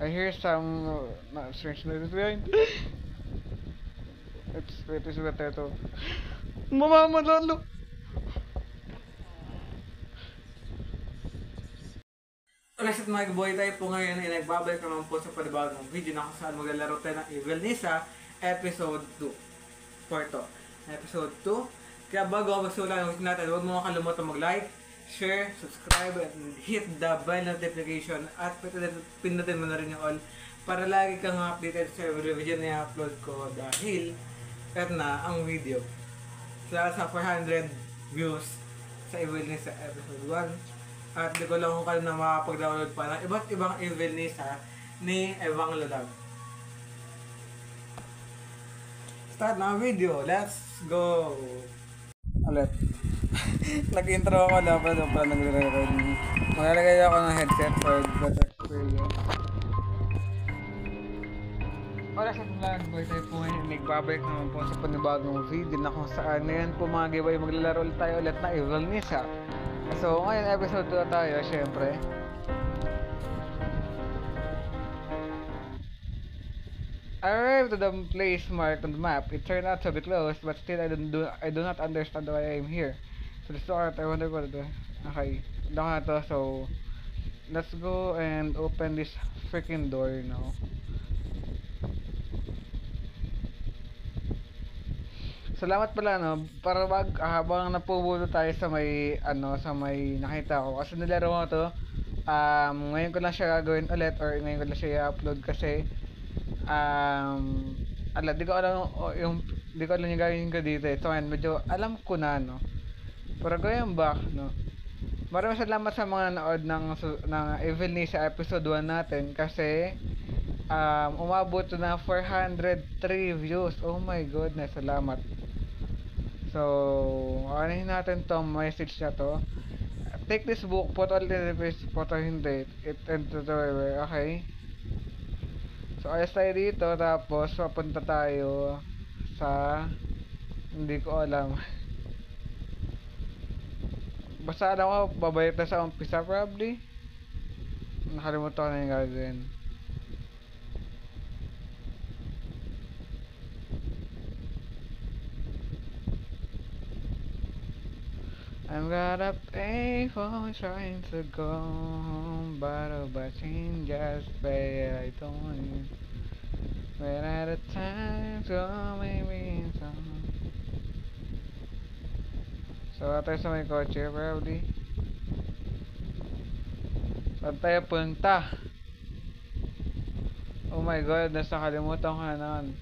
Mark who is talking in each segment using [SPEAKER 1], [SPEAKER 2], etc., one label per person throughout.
[SPEAKER 1] I hear some strange noises behind. It is better to. Mama, lalo. Ulit at mga boy, tayo po ngayon ay nagbabalik naman po sa panibagong video na kung saan maglalaro tayo ng Evil Nisa Episode 2 for to. Episode 2. Kaya bago ako magsimula ng natin, huwag mo makalimutan mag-like, share, subscribe, and hit the bell notification at pinutin mo na rin yung all para lagi kang updated sa every video na i-upload ko dahil eto na ang video. Sa 400 views sa Evil Nisa Episode 1. At di ko lang kung kailan na makapag-download pa ng iba't ibang Evil Nisa ni Evang Lalag. Start na ang video. Let's go! Ulit. Nag-intro ako dapat pa nagre-record. Maglalagay ako ng headset for better experience. Oras at vlog, boy tayo po ngayon. Nagbabalik naman po sa panibagong video na kung saan ngayon po mga giveaway maglalaro tayo ulit na Evil Nisa. So, ngayon episode 2 na tayo, syempre. I arrived to the place marked on the map. It turned out to be closed, but still I do not understand why I am here. So, this start, I wonder what to. Okay, doon na to. So, let's go and open this freaking door now. Salamat pala no para habang napupulo tayo sa may sa may nakita ko kasi nilaro ko to ngayon ko lang siya gagawin ulit or ngayon ko lang siya i-upload kasi di ko alam di ko alam yung gagawin ko dito so ngayon medyo alam ko na no pero going back no maraming salamat sa mga nanood ng Evil Nisa episode 1 natin kasi umabot na 403 views. Oh my goodness, salamat. So, anuhin natin tong message na to. Take this book, put all the photo hindi. It into the river, okay? So, ayos tayo dito, tapos papunta tayo sa hindi ko alam. Basta alam ko, babalik na sa umpisa probably. Nakalimutan ko na yung gagawin. I'm gonna pay for trying to go home, but just pay I don't when at a time so maybe some. So tayo sa may kotse probably. Saan tayo punta? Oh my god, nasa kalimutan ko na naman.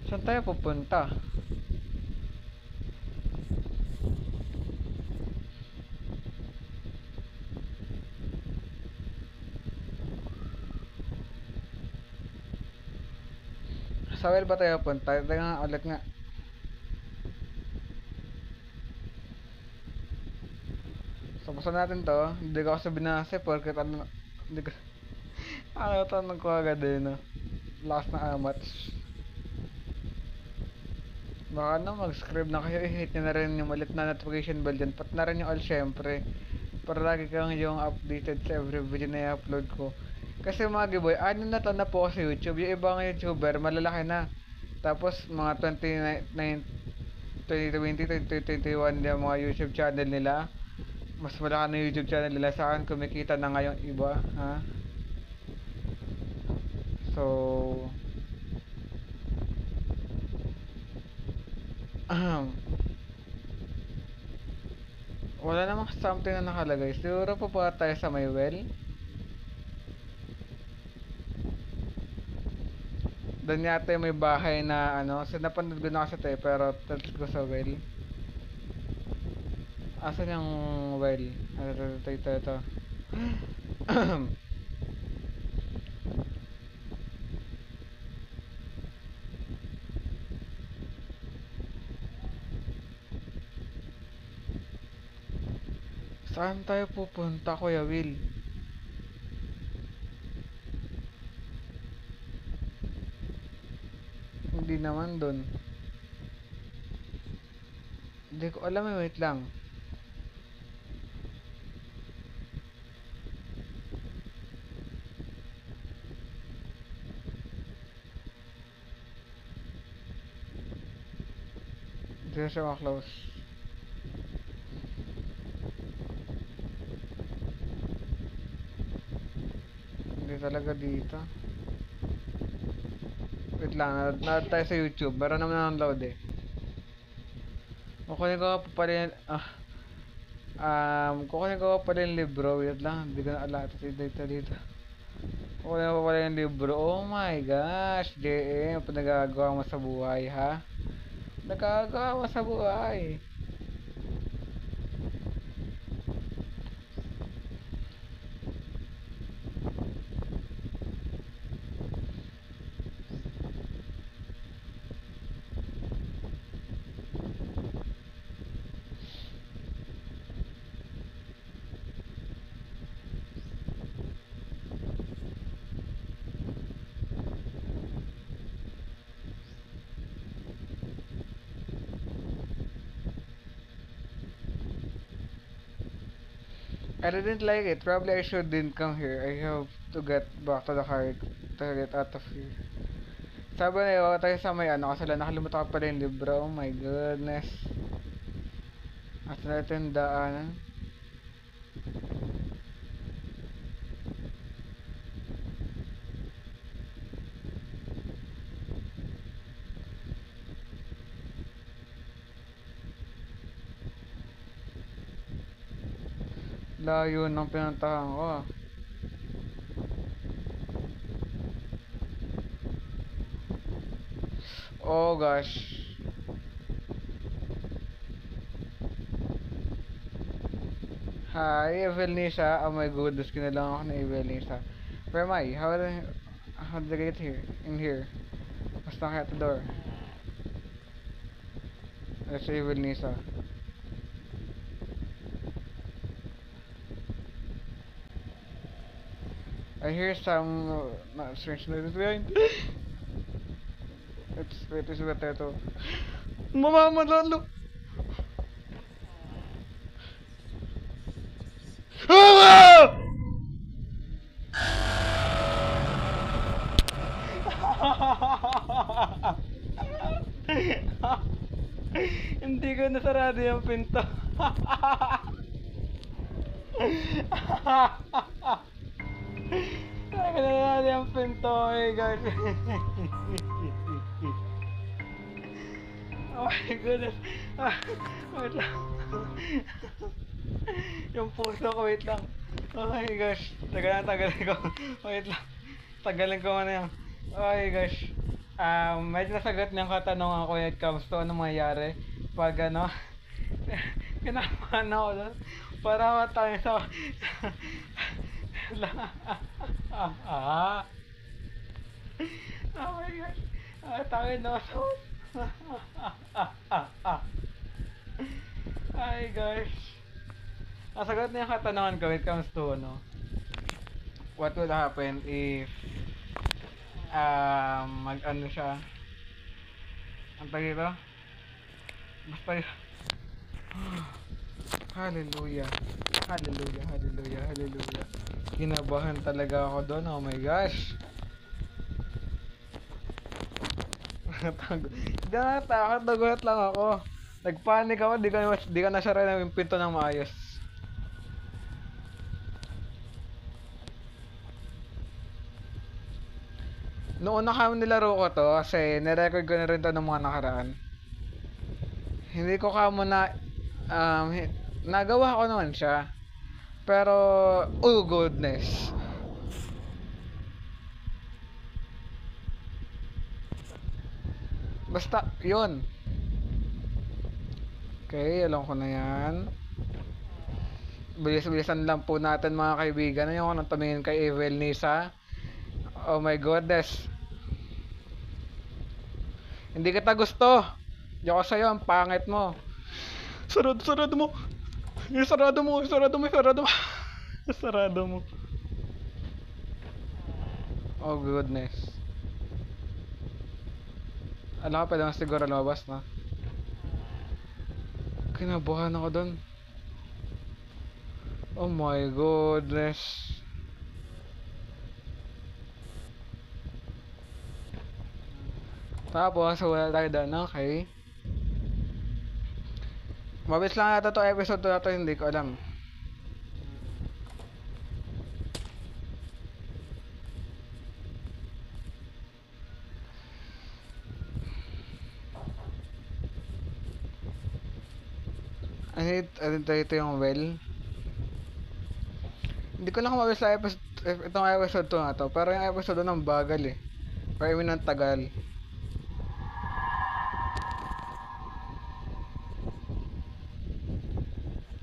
[SPEAKER 1] Saan tayo pupunta? Sa well ba tayo punta? Ito nga ulit nga. So, basta natin to. Hindi ko kasi binase porket hindi ko tanong ko agad no. Last na amat. Baka na mag-subscribe na kayo, i-hit nyo na rin yung malit na notification bell dyan. Pat na rin yung all syempre. Para lagi kang yung updated sa every video na i-upload ko. Kasi mga giboy, ano na to na po sa YouTube. Yung ibang YouTuber, malalaki na. Tapos mga 2021 yung mga YouTube channel nila. Mas malaki na YouTube channel nila sa akin. Kumikita na nga yung iba. Ha? So... wala namang something na nakalagay. Siguro po pa tayo sa may well. Doon yata may bahay na so napanood ko na kasi tayo pero let's go sa well. Asan yung well? Ito. Saan tayo pupunta, Kuya Will? Hindi naman dun. Hindi ko alam wait lang. Hindi siya close. Hindi talaga dito. Wait lang, na tayo sa YouTube. Meron naman nanonood eh. Kukunin ko pa pala yung, kukunin ko pa pala yung libro. Wait lang, hindi ko na alata dito. Kukunin ko pa pala yung libro. Oh my gosh, JM, ano nagagawa mo sa buhay, ha? Nagagawa mo sa buhay. I didn't like it. Probably I shouldn't come here. I have to get back to the car to get out of here. Sabi na yun, tayo sa may ano, kasi lang nakalimutan ko pala yung libro. Oh my goodness. Asa natin daanan? Layo ng pinuntahan ko. Oh gosh. Hi, Evelnisa. Oh my goodness, kinalang ako na Evelnisa. Where am I? How did I get here? In here. Basta kaya at the door. That's Evelnisa. I hear some strange noises behind. Wait, is what ito? Mamamalalo! Ah! Hindi ko nasarado yung pinto. Nasarado yung pinto eh guys. Oh my goodness. Wait lang. Yung puso ko, wait lang. Oh my gosh. Tagalin ko. Wait lang. Tagalin ko muna yan. Oh my gosh. Medyo nasagot niyang katanungan ko when it comes to ano mangyayari pag ano. Kinakabahan ako doon. Para tayo sa... Oh my gosh. Tayo na ako. Ay gosh. Nasagot na yung katanungan ko when it comes to ano. What will happen if mag ano siya, ang tawag dito, basta hallelujah, hallelujah, hallelujah, hallelujah. Kinabahan talaga ako doon. Oh my gosh. Hindi na natakot, nagulat lang ako. Nagpanik ako, di ka nasara na yung pinto ng maayos. Noon na kami nilaro ko to kasi nirecord ko na rin to ng mga nakaraan. Hindi ko kamo na nagawa ko naman siya. Pero oh goodness. Basta yun. Okay, alam ko na yan. Bilis-bilisan lang po natin mga kaibigan. Ayoko nang tumingin kay Evelnisa. Oh my goodness. Hindi kita gusto. Yoko sa'yo, ang pangit mo. Sarado mo. Sarado mo. Sarado mo. Oh goodness. Alam ko, pwede mas siguro lumabas na. Kinabuhan ako doon. Oh my goodness. Tapos, wala tayo doon, okay? Mabilis lang ata to episode 2 na to, hindi ko alam. Ito yung well. Hindi ko lang kung mabilis lang itong episode 2 na to. Pero yung episode 2 ng bagal eh. Or I mean ng tagal.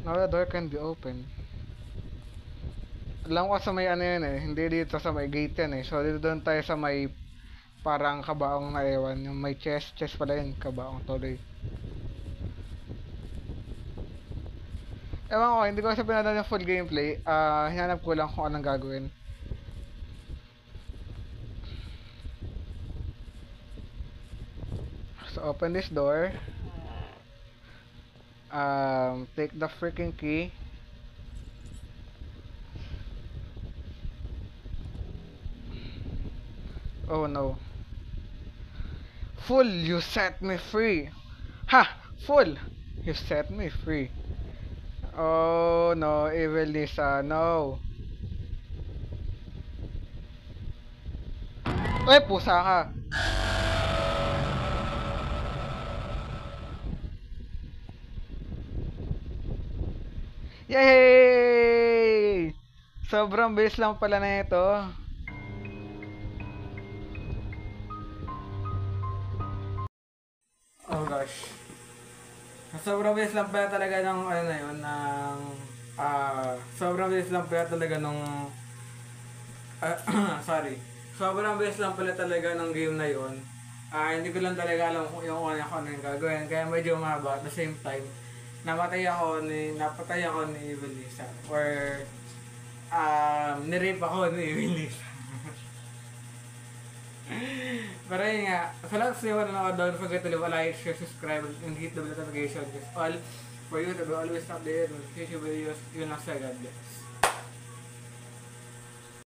[SPEAKER 1] Now the door can be open. Alam ko sa may ano yun eh. Hindi dito sa may gate yan eh. So dito doon tayo sa may parang kabaong na ewan. Yung may chest pala yun. Kabaong tuloy. Ewan ko, hindi ko sa pinanood ng full gameplay. Hinanap ko lang kung anong gagawin. So open this door. Take the freaking key. Oh no. Fool, you set me free. Ha! Fool! You set me free. Oh no, Evil Lisa, no. Uy, pusa ka. Yay! Sobrang bilis lang pala na ito. Oh gosh. Sobrang bilis lang pala talaga ng ano na yun, ng sobrang bilis lang pala talaga nung sorry. Sobrang bilis lang pala talaga ng game na yun. Hindi ko lang talaga alam kung yung ano yung gagawin, kaya medyo mahaba. At the same time, napatay ako ni Evil Lisa, or nirape ako ni Evil Lisa. Pero yun nga, sa lahat sa mga nanonood, don't forget to leave a like, share, subscribe, and hit the notification just all for you to be always updated with future videos. Yun lang sa God bless.